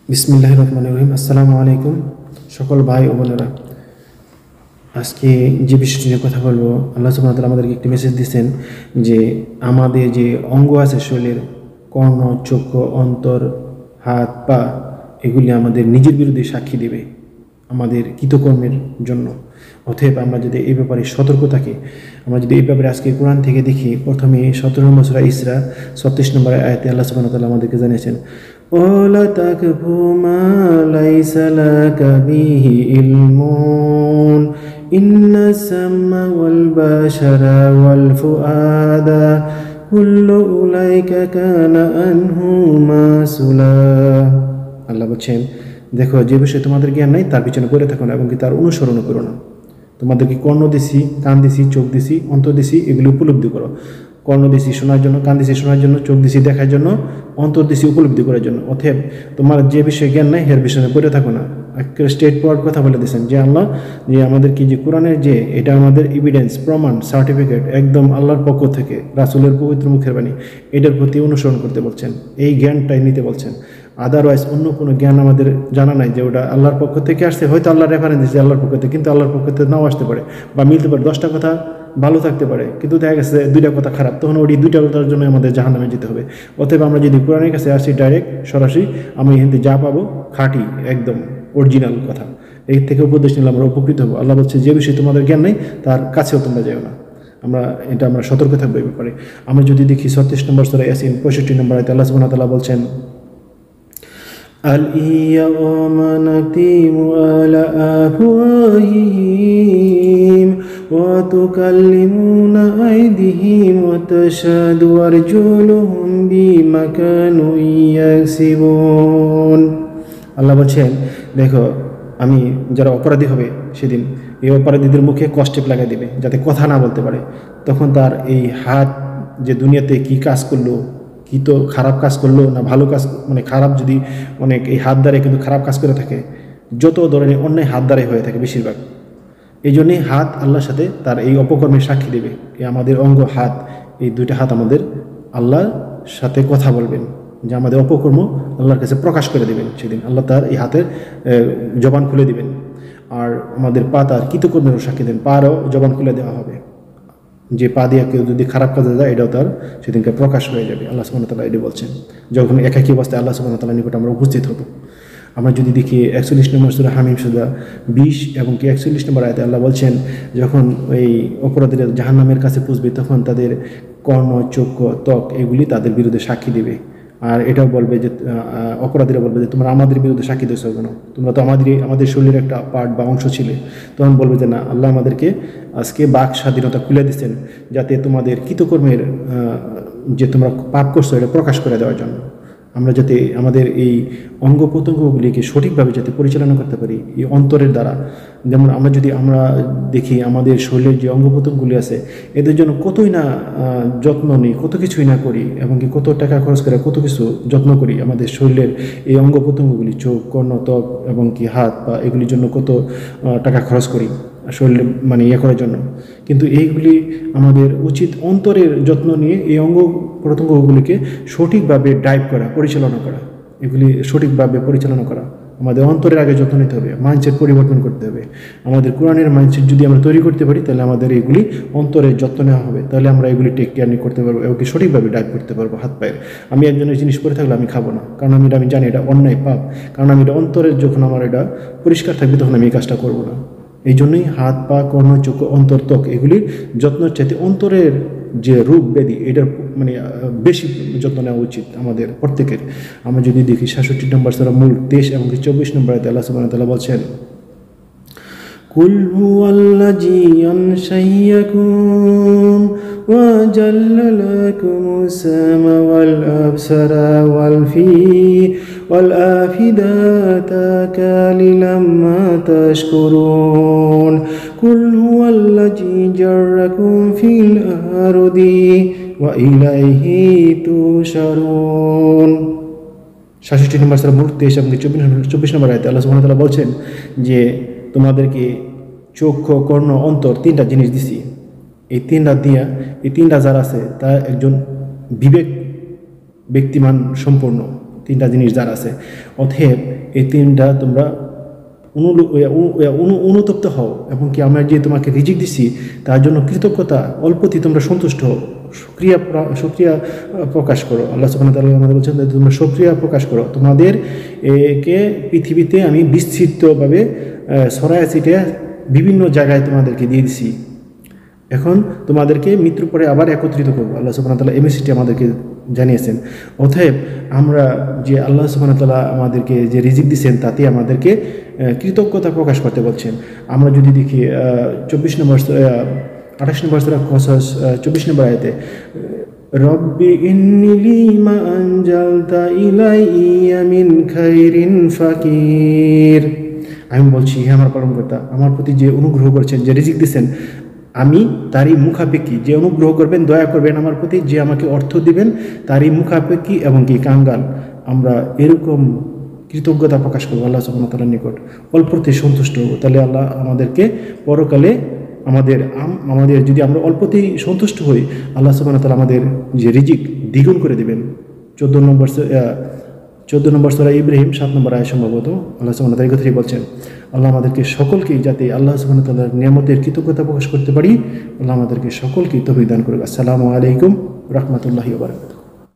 বিসমিল্লাহির রহমানির রহিম। আসসালামু আলাইকুম সকল ভাই ও বোনেরা। আজকে যে বিষয়টি নিয়ে কথা বলবো, আল্লাহ সুবহানাহু ওয়া তাআলা আমাদেরকে একটি মেসেজ দিয়েছেন যে আমাদের যে অঙ্গ আছে শরীরের, কর্ণ, চক্ষু, অন্তর, হাত, পা, এগুলি আমাদের নিজের বিরুদ্ধে সাক্ষী দেবে আমাদের কৃতকর্মের জন্য। অতএব আমরা যদি এই ব্যাপারে সতর্ক থাকি, আমরা যদি এই ব্যাপারে আজকে কোরআন থেকে দেখি, প্রথমে 17 নম্বর সূরা ইসরা 36 নম্বর আয়াতে আল্লাহ সুবহানাহু ওয়া তাআলা আমাদেরকে জানিয়েছেন, ওয়ালা তাকফু মা লাইসা লাকা বিহি ইলমুন ইন্নাস সামা ওয়াল বাশারা ওয়াল ফুআদা কুল্লু উলাইকা কানা আনহু মাসুলা। আল্লাহ বলছেন, দেখো, যে বিষয়ে তোমাদের জ্ঞান নাই তার পিছনে পড়ে থাকো না এবং কি তার অনুসরণও করো না। তোমাদেরকে কর্ণ দিছি, কান দিছি, চোখ দিছি, অন্তর দিছি, এগুলি উপলব্ধি করো। কর্ণ দিছি শোনার জন্য, কান দিছি শোনার জন্য, চোখ দিছি দেখার জন্য, অন্তর দিছি উপলব্ধি করার জন্য। অতএব তোমার যে বিষয়ে জ্ঞান নাই এর বিষয়ে পড়ে থাকো না। একটা স্টেট ফরওয়ার্ড কথা বলে দিয়েছেন যে আল্লাহ যে আমাদেরকে যে কোরআনের যে এটা আমাদের এভিডেন্স, প্রমাণ, সার্টিফিকেট একদম আল্লাহর পক্ষ থেকে, রাসূলের পবিত্র মুখের বাণী, এটার প্রতি অনুসরণ করতে বলছেন, এই জ্ঞানটাই নিতে বলছেন। আদারওয়াইজ অন্য কোনো জ্ঞান আমাদের জানা নাই যে ওটা আল্লাহর পক্ষ থেকে আসছে, হয়তো আল্লাহর রেফারেন্স দিচ্ছে আল্লাহর পক্ষ থেকে, কিন্তু আল্লাহর পক্ষ থেকে নাও আসতে পারে বা মিলতে পারে। 10টা কথা ভালো থাকতে পারে, কিন্তু দেখা গেছে 2টা কথা খারাপ, তখন ওই 2টা কথার জন্য আমাদের জাহান্নামে যেতে হবে। অতএব আমরা যদি কোরআনের কাছে আসি ডাইরেক্ট সরাসরি, আমি হিন্দি যা পাবো খাঁটি একদম অরিজিনাল কথা, এই থেকে উপদেশ নিলে আমরা উপকৃত হবো। আল্লাহ বলছে, যে বিষয়ে তোমাদের জ্ঞান নেই তার কাছেও তোমরা যাও না। আমরা সতর্ক থাকবো এই ব্যাপারে। আমরা যদি দেখি 36 নম্বর সূরা ইয়াসিন 65 নম্বর আয়াতে আল্লাহ সুবহানাহু ওয়া তাআলা বলছেন, আল-ইয়াওমা নাখতিমু আলা আফওয়াহিহিম ওয়া তুকাল্লিমুনা আইদিহিম ওয়া তাশহাদু আরজুলুহুম বিমা কানু ইয়াকসিবুন। আল্লাহ বলছেন, দেখো, আমি যারা অপরাধী হবে সেদিন এই অপরাধীদের মুখে কষ্টেপ লাগাই দিবে যাতে কথা না বলতে পারে। তখন তার এই হাত যে দুনিয়াতে কি কাজ করলো, কি তো খারাপ কাজ করলো না ভালো কাজ, মানে খারাপ যদি অনেক এই হাত দ্বারে কিন্তু খারাপ কাজ করে থাকে, যত ধরনের অন্যায় হাত দ্বারাই হয়ে থাকে বেশিরভাগ। এই জন্যেই হাত আল্লাহর সাথে তার এই অপকর্মের সাক্ষী দেবে। এই আমাদের অঙ্গ হাত, এই 2টা হাত আমাদের আল্লাহর সাথে কথা বলবেন, যে আমাদের অপকর্ম আল্লাহর কাছে প্রকাশ করে দেবেন। সেদিন আল্লাহ তার এই হাতের জবান খুলে দিবেন। আর আমাদের পা তার কৃতকর্মেরও সাক্ষী দেন, পারও জবান খুলে দেওয়া হবে। যে পা দিয়ে কেউ যদি খারাপ কাজে যায় এটাও তার সেদিনকে প্রকাশ হয়ে যাবে। আল্লাহ সুবহানাহু ওয়া তাআলা এটা বলছেন, যখন একাকী অবস্থায় আল্লাহ সুবহানাহু ওয়া তাআলার নিকট আমরা উপস্থিত হব। আমরা যদি দেখি 41 নম্বর সূরা হামিম সূরা 20 এবং কি 41 নম্বর আয়াতে আল্লাহ বলছেন, যখন এই অপরাধীরা জাহান্নামের কাছে পৌঁছবে তখন তাদের কর্ণ, চক্ষু, ত্বক এগুলি তাদের বিরুদ্ধে সাক্ষী দেবে। আর এটাও বলবে যে অপরাধীরা বলবে যে তোমরা আমাদের বিরুদ্ধে সাক্ষী দিয়েছো কেন, তোমরা তো আমাদের শরীরের একটা পার্ট বা অংশ ছিলে। তখন বলবে যে না, আল্লাহ আমাদেরকে আজকে বাক স্বাধীনতা খুলে দিচ্ছেন যাতে তোমাদের কৃতকর্মের যে তোমরা পাপ করছো এটা প্রকাশ করে দেওয়ার জন্য। আমরা যাতে আমাদের এই অঙ্গ প্রত্যঙ্গগুলিকে সঠিকভাবে যাতে পরিচালনা করতে পারি এই অন্তরের দ্বারা। যেমন আমরা দেখি আমাদের শরীরের যে অঙ্গ প্রত্যঙ্গগুলি আছে এদের জন্য কতই না যত্ন নিই, কত কিছুই না করি, এবং কি কত টাকা খরচ করে কত কিছু যত্ন করি আমাদের শরীরের এই অঙ্গ প্রত্যঙ্গগুলি, চোখ, কর্ণ, ত্বক এবং কি হাত পা, এগুলির জন্য কত টাকা খরচ করি শরীরে, মানে করার জন্য। কিন্তু এইগুলি আমাদের উচিত অন্তরের যত্ন নিয়ে এই অঙ্গ প্রত্যঙ্গগুলিকে সঠিকভাবে ড্রাইভ করা, পরিচালনা করা, এগুলি সঠিকভাবে পরিচালনা করা। আমাদের অন্তরের আগে যত্ন নিতে হবে, মাইন্ডসেট পরিবর্তন করতে হবে। আমাদের কোরআনের মাইন্ডসেট যদি আমরা তৈরি করতে পারি তাহলে আমাদের এগুলি অন্তরের যত্ন নেওয়া হবে, তাহলে আমরা এগুলি টেক কেয়ার করতে পারবো এবং সঠিকভাবে ড্রাইভ করতে পারবো হাত পায়ের। আমি একজনের জিনিস পরে থাকলে আমি খাবো না, কারণ আমি জানি এটা অন্যায়, পাপ। কারণ আমি এটা অন্তরের, যখন আমার এটা পরিষ্কার থাকবে তখন আমি এই কাজটা করবো না। এই জন্যই হাত পা, কর্ণ, চক্ষু, অন্তর, ত্বক এগুলির যত্নের চাইতে অন্তরের যে রোগ ব্যাধি এটার মানে বেশি যত্ন নেওয়া উচিত আমাদের প্রত্যেকের। আমরা যদি দেখি 66 নম্বর সূরা মুল্ক 23 এবং 24 নম্বর আয়াতে আল্লাহ সুবহানাহু ওয়া তাআলা বলছেন, কুল হুয়াল্লাযী আনশায়াকুম ওয়া জাল্লা লাকুমুস সামা ওয়াল আবসারা ওয়াল আফিদাতা কালিলাম মা তাশকুরুন কুল হুয়াল্লাযী জাররাকুম ফিল আরদি ওয়া ইলাইহি তুশারুন। 66 নম্বর সূরা মুল্ক 23 এবং 24 নম্বর আয়াতে আল্লাহ সুবহানাহু ওয়া তাআলা বলছেন যে তোমাদেরকে চক্ষু, কর্ণ, অন্তর 3টা জিনিস দিছি। এই 3টা যার আছে তা একজন বিবেক ব্যক্তিমান সম্পন্ন তিনটা জিনিস যার আছে। অতএব এই তিনটা তোমরা অনুতপ্ত হও, এবং কি আমরা যে তোমাকে রিজিক দিছি তার জন্য কৃতজ্ঞতা, অল্পতি তোমরা সন্তুষ্ট হও, সুক্রিয়া প্রকাশ করো। আল্লাহ সুবহানাহু ওয়া তাআলা আমাদের বলছেন যে তোমরা সুক্রিয়া প্রকাশ করো। তোমাদের একে পৃথিবীতে আমি বিস্তৃতভাবে ছড়ায় ছিটিয়ে বিভিন্ন জায়গায় তোমাদেরকে দিয়ে দিছি। এখন তোমাদেরকে মৃত্যুর পরে আবার একত্রিত করবো। আল্লাহ সুবহানাহু ওয়া তাআলা এই মেসেজটি আমাদেরকে জানিয়েছেন। অতএব আমরা যে আল্লাহ সুবহানাহু ওয়া তাআলা আমাদেরকে যে রিজিক দিয়েছেন তাতে আমাদেরকে কৃতজ্ঞতা প্রকাশ করতে বলছেন। আমরা যদি দেখি 28 নম্বর সূরা কসস 24 নম্বর আয়াতে, রব্বি ইন্নী লিমা আনজালতা ইলাইয়া মিন খাইরিন ফাকির। আমি বলছি, হে আমার পালনকর্তা, আমার প্রতি যে অনুগ্রহ করেছেন, যে রিজিক দিয়েছেন, আমি তারই মুখাপেক্ষী, যে অনুগ্রহ করবেন, দয়া করবেন আমার প্রতি, যে আমাকে অর্থ দিবেন তারই মুখাপেক্ষী এবং কি কাঙ্গাল। আমরা এরকম কৃতজ্ঞতা প্রকাশ করবো আল্লাহ সুবহানাহু ওয়া তাআলার নিকট, অল্পতে সন্তুষ্ট হবো। তাহলে আল্লাহ আমাদেরকে পরকালে আমাদের যদি আমরা অল্পতেই সন্তুষ্ট হই, আল্লাহ সুবহানাহু ওয়া তাআলা আমাদের যে রিজিক দ্বিগুণ করে দেবেন। 14 নম্বর সূরা ইব্রাহিম 7 নম্বর আয়াত সম্ভবত আল্লাহ সুবহানাহু ওয়া তাআলা এই কথাই বলছেন। আল্লাহ আমাদেরকে সকলকেই যাতে আল্লাহ সুবহানাহু ওয়া তাআলার নিয়ামতের কৃতজ্ঞতা প্রকাশ করতে পারি, আল্লাহ আমাদেরকে সকলকেই তৌফিক দান করুক। আসসালামু আলাইকুম রাহমাতুল্লাহি ওয়া বারাকাতুহু।